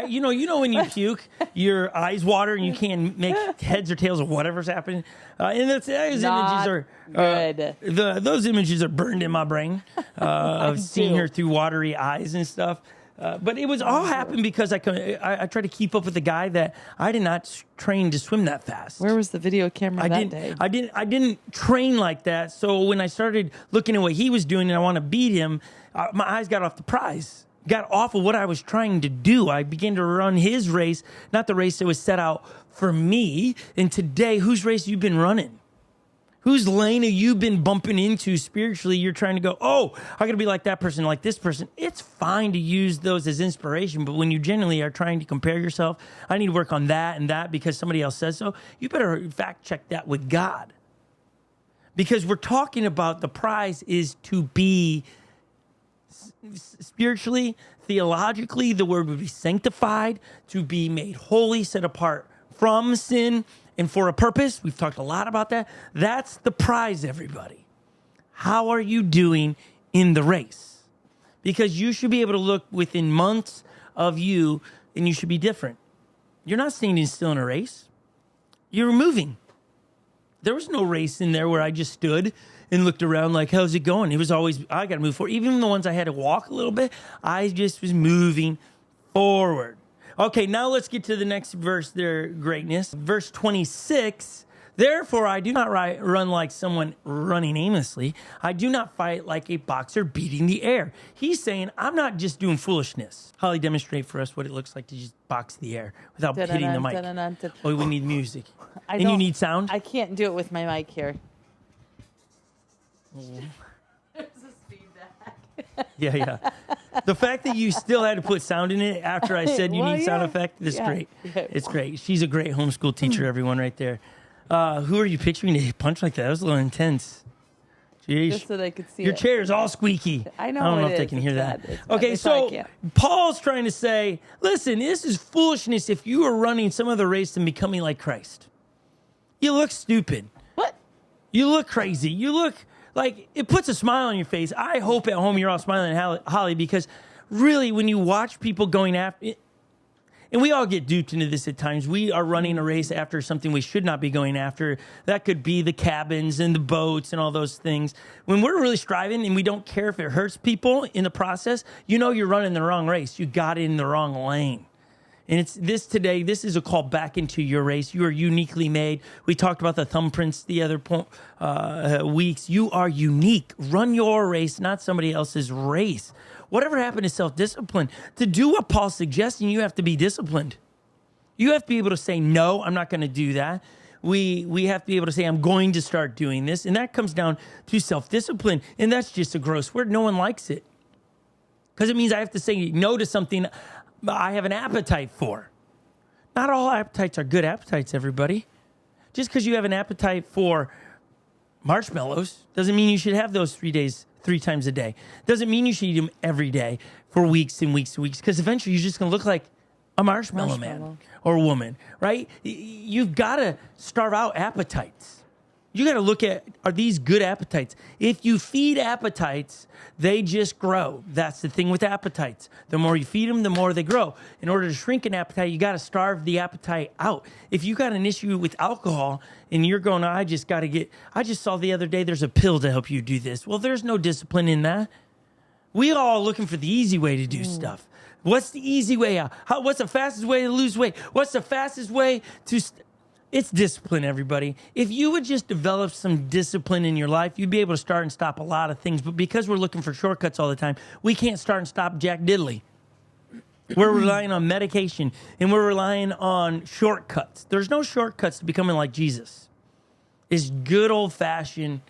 You know when you puke, your eyes water and you can't make heads or tails of whatever's happening. And those images are good. Those images are burned in my brain of seeing too. her through watery eyes and stuff. But it was all happened because I tried to keep up with a guy that I did not train to swim that fast. Where was the video camera that day? I didn't train like that. So when I started looking at what he was doing and I want to beat him, my eyes got off the prize. Got off of what I was trying to do. I began to run his race, not the race that was set out for me. And today, whose race have you been running? Whose lane have you been bumping into spiritually? You're trying to go, oh, I got to be like that person, like this person. It's fine to use those as inspiration, but when you genuinely are trying to compare yourself, I need to work on that and that because somebody else says so. You better fact check that with God. Because we're talking about the prize is to be spiritually, theologically, the word would be sanctified, to be made holy, set apart from sin, and for a purpose. We've talked a lot about that. That's the prize, everybody. How are you doing in the race? Because you should be able to look within months of you, and you should be different. You're not standing still in a race. You're moving. There was no race in there where I just stood and looked around like, how's it going? It was always, I got to move forward. Even the ones I had to walk a little bit, I just was moving forward. Okay, now let's get to the next verse there, greatness. Verse 26, therefore I do not run like someone running aimlessly. I do not fight like a boxer beating the air. He's saying, I'm not just doing foolishness. Holly, demonstrate for us what it looks like to just box the air without hitting the mic. Oh, we need music. And you need sound? I can't do it with my mic here. There's a feedback. Yeah. The fact that you still had to put sound in it after I said you need sound effect is great. Yeah. It's great. She's a great homeschool teacher, everyone right there. Who are you picturing to punch like that? That was a little intense. Jeez. just so they could see Your it. chair is all squeaky. I know I don't know it if they is. can It's hear bad. that. It's bad. Okay, They probably so can't. Paul's trying to say, listen, this is foolishness if you are running some other race and becoming like Christ. You look stupid. What? You look crazy. You look like it puts a smile on your face. I hope at home you're all smiling at Holly, because really when you watch people going after it, and we all get duped into this at times. We are running a race after something we should not be going after. That could be the cabins and the boats and all those things. When we're really striving and we don't care if it hurts people in the process, you know you're running the wrong race. You got in the wrong lane. And it's this today. This is a call back into your race. You are uniquely made. We talked about the thumbprints the other weeks. You are unique. Run your race, not somebody else's race. Whatever happened to self-discipline? To do what Paul's suggesting, you have to be disciplined. You have to be able to say, no, I'm not going to do that. We have to be able to say, I'm going to start doing this. And that comes down to self-discipline. And that's just a gross word. No one likes it. Because it means I have to say no to something I have an appetite for. Not all appetites are good appetites, everybody. Just because you have an appetite for marshmallows doesn't mean you should have those 3 times a day. Doesn't mean you should eat them every day for weeks and weeks and weeks, because eventually you're just going to look like a marshmallow man or woman, right? You've got to starve out appetites. You got to look at, are these good appetites? If you feed appetites, they just grow. That's the thing with appetites. The more you feed them, the more they grow. In order to shrink an appetite, you got to starve the appetite out. If you got an issue with alcohol and you're going, I just saw the other day there's a pill to help you do this. Well, there's no discipline in that. We all looking for the easy way to do stuff. What's the easy way out? What's the fastest way to lose weight? What's the fastest way to... It's discipline, everybody. If you would just develop some discipline in your life, you'd be able to start and stop a lot of things. But because we're looking for shortcuts all the time, we can't start and stop jack diddly. We're relying on medication, and we're relying on shortcuts. There's no shortcuts to becoming like Jesus. It's good old-fashioned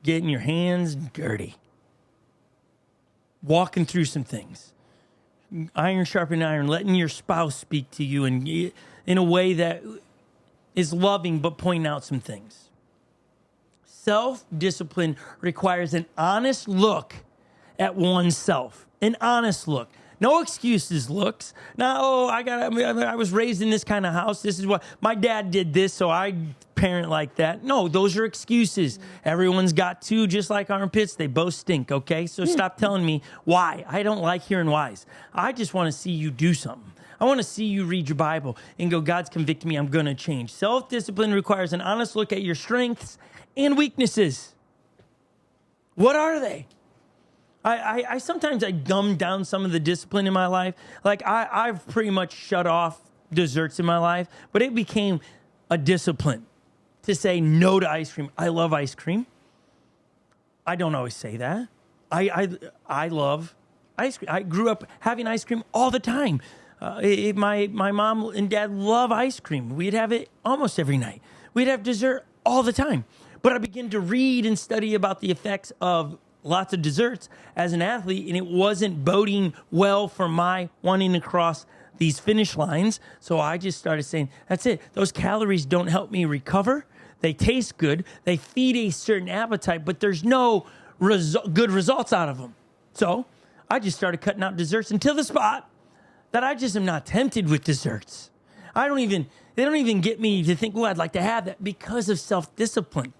getting your hands dirty, walking through some things. Iron sharpening iron, letting your spouse speak to you in a way that is loving, but pointing out some things. Self-discipline requires an honest look at oneself. An honest look. No excuses looks. No, I was raised in this kind of house. This is what my dad did this, so I parent like that. No, those are excuses. Everyone's got two, just like armpits. They both stink, okay? So stop telling me why. I don't like hearing whys. I just want to see you do something. I want to see you read your Bible and go, God's convicted me, I'm going to change. Self-discipline requires an honest look at your strengths and weaknesses. What are they? I sometimes dumb down some of the discipline in my life. Like I've pretty much shut off desserts in my life, but it became a discipline to say no to ice cream. I love ice cream. I don't always say that. I love ice cream. I grew up having ice cream all the time. My mom and dad love ice cream. We'd have it almost every night. We'd have dessert all the time. But I began to read and study about the effects of lots of desserts as an athlete, and it wasn't boding well for my wanting to cross these finish lines. So I just started saying, that's it. Those calories don't help me recover. They taste good. They feed a certain appetite, but there's no good results out of them. So I just started cutting out desserts until the spot that I just am not tempted with desserts. They don't even get me to think, I'd like to have that, because of self-discipline.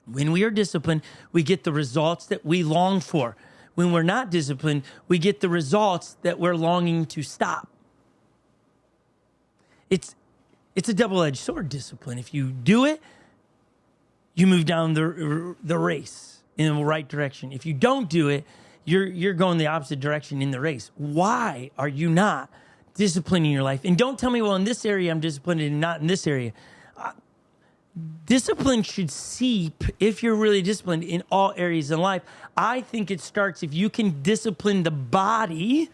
When we are disciplined, we get the results that we long for. When we're not disciplined, we get the results that we're longing to stop. It's a double-edged sword, discipline. If you do it, you move down the race in the right direction. If you don't do it, you're going the opposite direction in the race. Why are you not disciplining your life? And don't tell me, well, in this area I'm disciplined and not in this area. Discipline should seep, if you're really disciplined, in all areas in life. I think it starts, if you can discipline the body,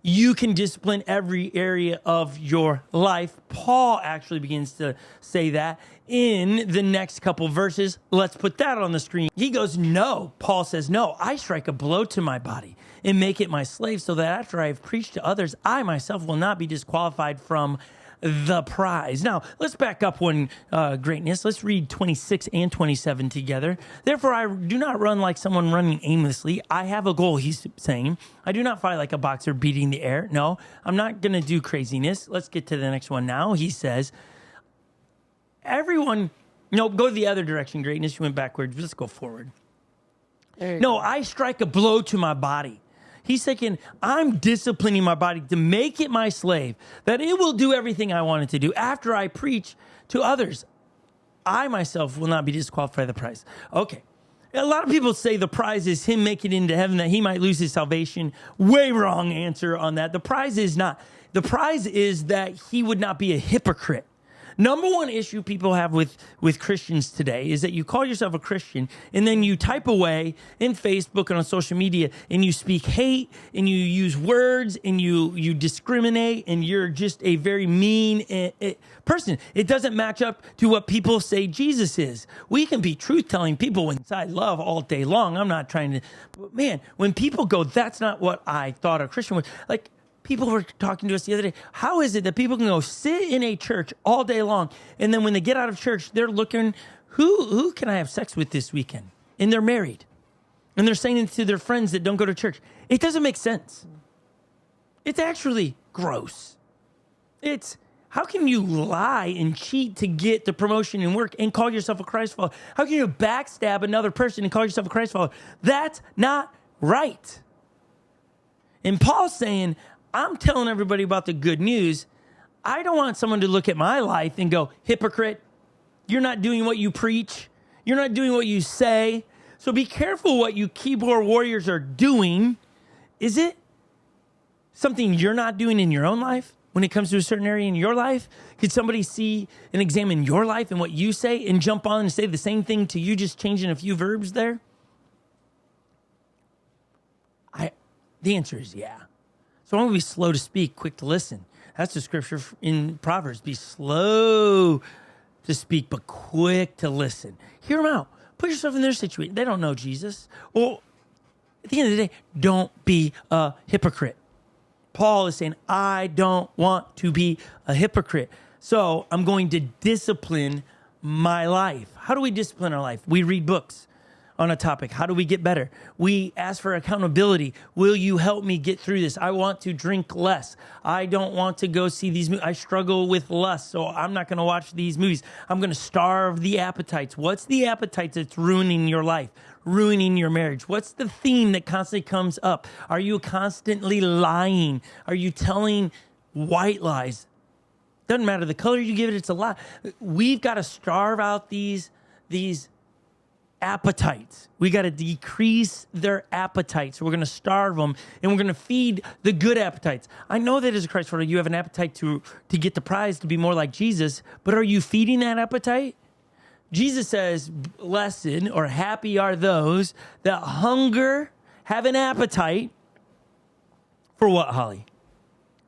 you can discipline every area of your life. Paul actually begins to say that in the next couple verses. Let's put that on the screen. He goes, no. Paul says, no, I strike a blow to my body and make it my slave, so that after I have preached to others, I myself will not be disqualified from the prize. Now, let's back up one greatness. Let's read 26 and 27 together. Therefore, I do not run like someone running aimlessly. I have a goal, he's saying. I do not fight like a boxer beating the air. No, I'm not going to do craziness. Let's get to the next one now. He says, everyone, no, go the other direction, greatness. You went backwards. Let's go forward. No, I strike a blow to my body. He's thinking, I'm disciplining my body to make it my slave, that it will do everything I want it to do. After I preach to others, I myself will not be disqualified for the prize. Okay. A lot of people say the prize is him making it into heaven, that he might lose his salvation. Way wrong answer on that. The prize is not. The prize is that he would not be a hypocrite. Number one issue people have with Christians today is that you call yourself a Christian and then you type away in Facebook and on social media and you speak hate and you use words and you discriminate and you're just a very mean person. It doesn't match up to what people say Jesus is. We can be truth-telling people inside love all day long. I'm not trying to, but man, when people go, that's not what I thought a Christian was, like, people were talking to us the other day. How is it that people can go sit in a church all day long, and then when they get out of church, they're looking, who can I have sex with this weekend? And they're married. And they're saying it to their friends that don't go to church. It doesn't make sense. It's actually gross. It's, how can you lie and cheat to get the promotion and work and call yourself a Christ follower? How can you backstab another person and call yourself a Christ follower? That's not right. And Paul's saying, I'm telling everybody about the good news. I don't want someone to look at my life and go, hypocrite, you're not doing what you preach. You're not doing what you say. So be careful what you keyboard warriors are doing. Is it something you're not doing in your own life when it comes to a certain area in your life? Could somebody see and examine your life and what you say and jump on and say the same thing to you, just changing a few verbs there? The answer is yeah. So I want to be slow to speak, quick to listen. That's the scripture in Proverbs. Be slow to speak, but quick to listen. Hear them out. Put yourself in their situation. They don't know Jesus. Well, at the end of the day, don't be a hypocrite. Paul is saying, I don't want to be a hypocrite. So I'm going to discipline my life. How do we discipline our life? We read books on a topic. How do we get better? We ask for accountability. Will you help me get through this? I want to drink less. I don't want to go see these movies. I struggle with lust, so I'm not going to watch these movies. I'm going to starve the appetites. What's the appetite that's ruining your life, ruining your marriage? What's the theme that constantly comes up? Are you constantly lying? Are you telling white lies? Doesn't matter the color you give it, it's a lie. We've got to starve out these appetites. We got to decrease their appetites. We're going to starve them and we're going to feed the good appetites. I know that as a Christ follower, you have an appetite to get the prize to be more like Jesus, but are you feeding that appetite? Jesus says, blessed or happy are those that hunger, have an appetite for what, Holly?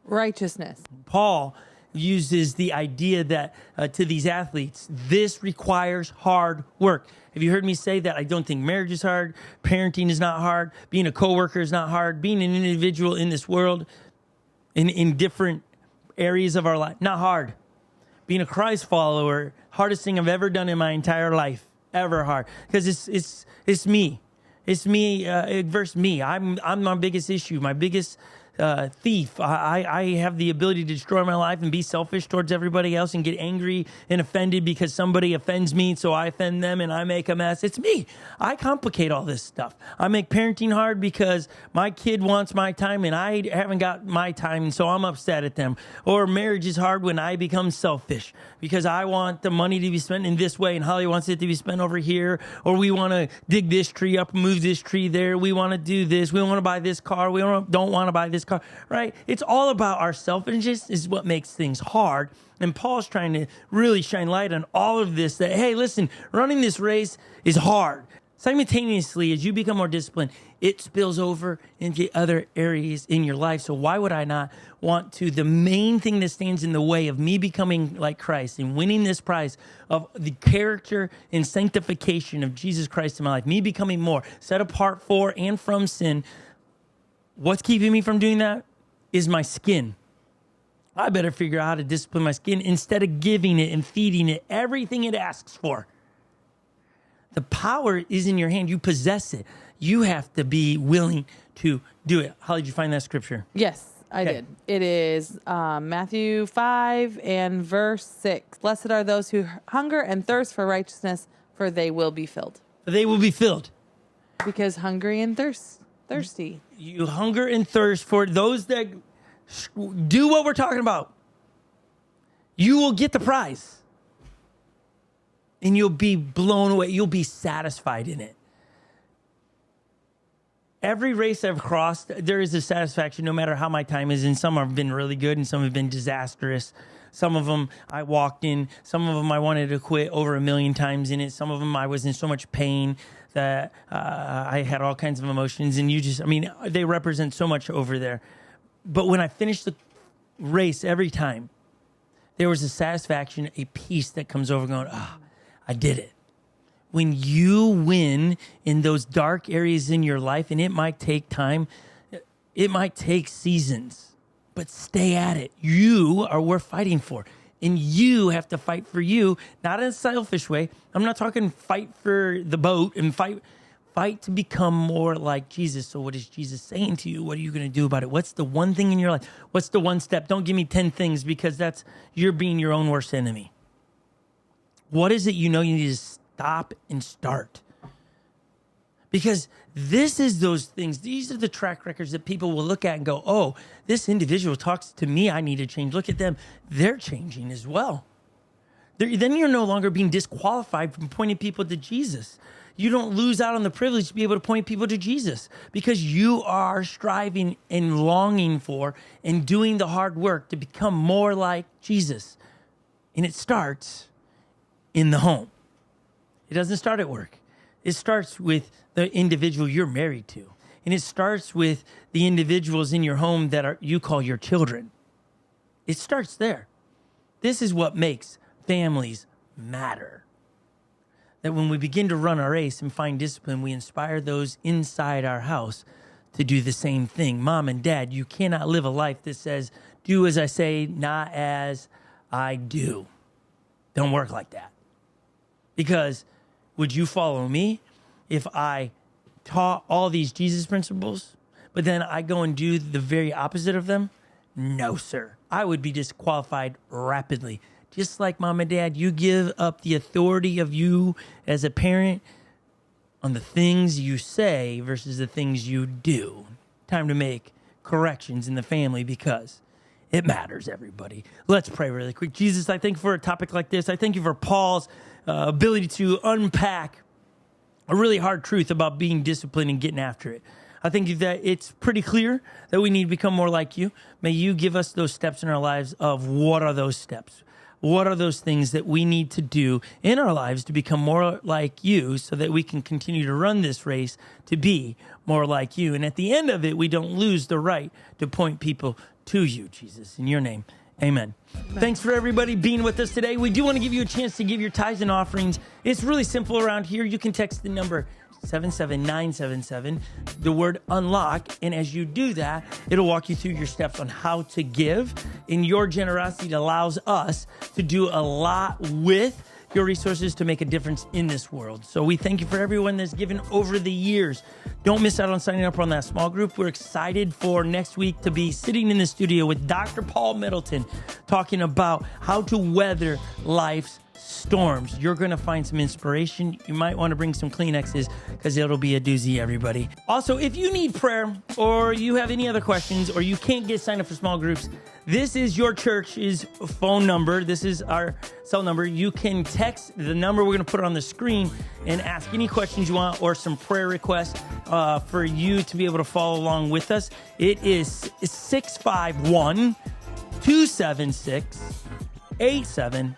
Righteousness. Paul uses the idea that to these athletes, this requires hard work. Have you heard me say that? I don't think marriage is hard. Parenting is not hard. Being a coworker is not hard. Being an individual in this world, in different areas of our life, not hard. Being a Christ follower, hardest thing I've ever done in my entire life, ever hard. Because it's me. It's me versus me. I'm my biggest issue, my biggest thief. I have the ability to destroy my life and be selfish towards everybody else and get angry and offended because somebody offends me, so I offend them and I make a mess. It's me. I complicate all this stuff. I make parenting hard because my kid wants my time and I haven't got my time, and so I'm upset at them. Or marriage is hard when I become selfish because I want the money to be spent in this way and Holly wants it to be spent over here, or we want to dig this tree up, move this tree there, we want to do this, we want to buy this car, we don't want to buy this car, right? It's all about our selfishness is what makes things hard. And Paul's trying to really shine light on all of this, that, hey, listen, running this race is hard. Simultaneously, as you become more disciplined, it spills over into other areas in your life. So why would I not want to? The main thing that stands in the way of me becoming like Christ and winning this prize of the character and sanctification of Jesus Christ in my life, me becoming more set apart for and from sin, what's keeping me from doing that is my skin. I better figure out how to discipline my skin instead of giving it and feeding it everything it asks for. The power is in your hand. You possess it. You have to be willing to do it. How did you find that scripture? Yes, I did. It is Matthew 5 and verse 6. Blessed are those who hunger and thirst for righteousness, for they will be filled. They will be filled. Because hungry and thirsty. You hunger and thirst for those that do what we're talking about. You will get the prize. And you'll be blown away. You'll be satisfied in it. Every race I've crossed, there is a satisfaction no matter how my time is. And some have been really good and some have been disastrous. Some of them I walked in. Some of them I wanted to quit over 1 million times in it. Some of them I was in so much pain that I had all kinds of emotions. And they represent so much over there. But when I finished the race every time, there was a satisfaction, a peace that comes over going, I did it. When you win in those dark areas in your life, and it might take time, it might take seasons, but stay at it. You are worth fighting for. And you have to fight for you, not in a selfish way. I'm not talking fight for the boat and fight to become more like Jesus. So what is Jesus saying to you? What are you going to do about it? What's the one thing in your life? What's the one step? Don't give me 10 things because you're being your own worst enemy. What is it you need to stop and start? Because this is those things. These are the track records that people will look at and go, oh, this individual talks to me. I need to change. Look at them. They're changing as well. Then you're no longer being disqualified from pointing people to Jesus. You don't lose out on the privilege to be able to point people to Jesus because you are striving and longing for and doing the hard work to become more like Jesus. And it starts in the home. It doesn't start at work. It starts with the individual you're married to. And it starts with the individuals in your home that you call your children. It starts there. This is what makes families matter. That when we begin to run our race and find discipline, we inspire those inside our house to do the same thing. Mom and dad, you cannot live a life that says, do as I say, not as I do. Don't work like that. Because would you follow me if I taught all these Jesus principles, but then I go and do the very opposite of them? No, sir. I would be disqualified rapidly. Just like mom and dad, you give up the authority of you as a parent on the things you say versus the things you do. Time to make corrections in the family because it matters, everybody. Let's pray really quick. Jesus, I thank you for a topic like this. I thank you for Paul's ability to unpack a really hard truth about being disciplined and getting after it. I think that it's pretty clear that we need to become more like you. May you give us those steps in our lives of what are those steps? What are those things that we need to do in our lives to become more like you so that we can continue to run this race to be more like you? And at the end of it, we don't lose the right to point people to you, Jesus. In your name, amen. Thanks for everybody being with us today. We do want to give you a chance to give your tithes and offerings. It's really simple around here. You can text the number 77977, the word unlock. And as you do that, it'll walk you through your steps on how to give. And your generosity allows us to do a lot with your resources to make a difference in this world. So we thank you for everyone that's given over the years. Don't miss out on signing up on that small group. We're excited for next week to be sitting in the studio with Dr. Paul Middleton talking about how to weather life's storms. You're going to find some inspiration. You might want to bring some Kleenexes because it'll be a doozy, everybody. Also, if you need prayer or you have any other questions or you can't get signed up for small groups, this is your church's phone number. This is our cell number. You can text the number. We're going to put it on the screen and ask any questions you want or some prayer requests for you to be able to follow along with us. It is 651-276-8797.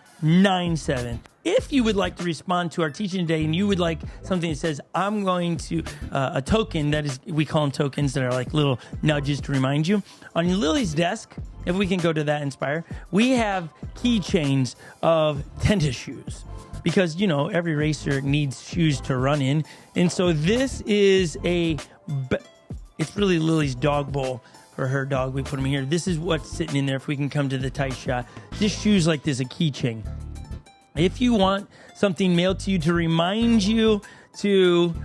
If you would like to respond to our teaching today and you would like something that says, I'm going to, a token, that is, we call them tokens that are like little nudges to remind you. On Lily's desk, if we can go to that Inspire, we have keychains of tennis shoes. Because, you know, every racer needs shoes to run in. And so this is it's really Lily's dog bowl for her dog. We put them here. This is what's sitting in there if we can come to the tight shot. This shoe's like this, a keychain. If you want something mailed to you to remind you to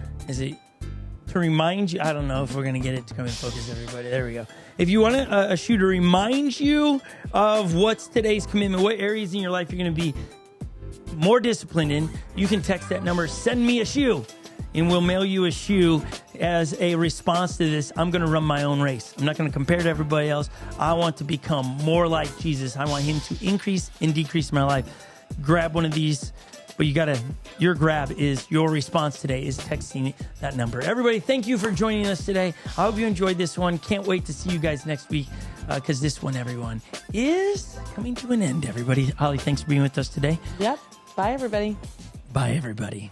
remind you, I don't know if we're going to get it to come in focus, everybody. There we go. If you want a shoe to remind you of what's today's commitment, what areas in your life you're going to be more disciplined in, you can text that number, send me a shoe, and we'll mail you a shoe as a response to this. I'm going to run my own race. I'm not going to compare to everybody else. I want to become more like Jesus. I want him to increase and decrease my life. Grab one of these, but your grab is your response today is texting that number. Everybody, thank you for joining us today. I hope you enjoyed this one. Can't wait to see you guys next week because this one, everyone, is coming to an end, everybody. Holly, thanks for being with us today. Yep. Bye, everybody. Bye, everybody.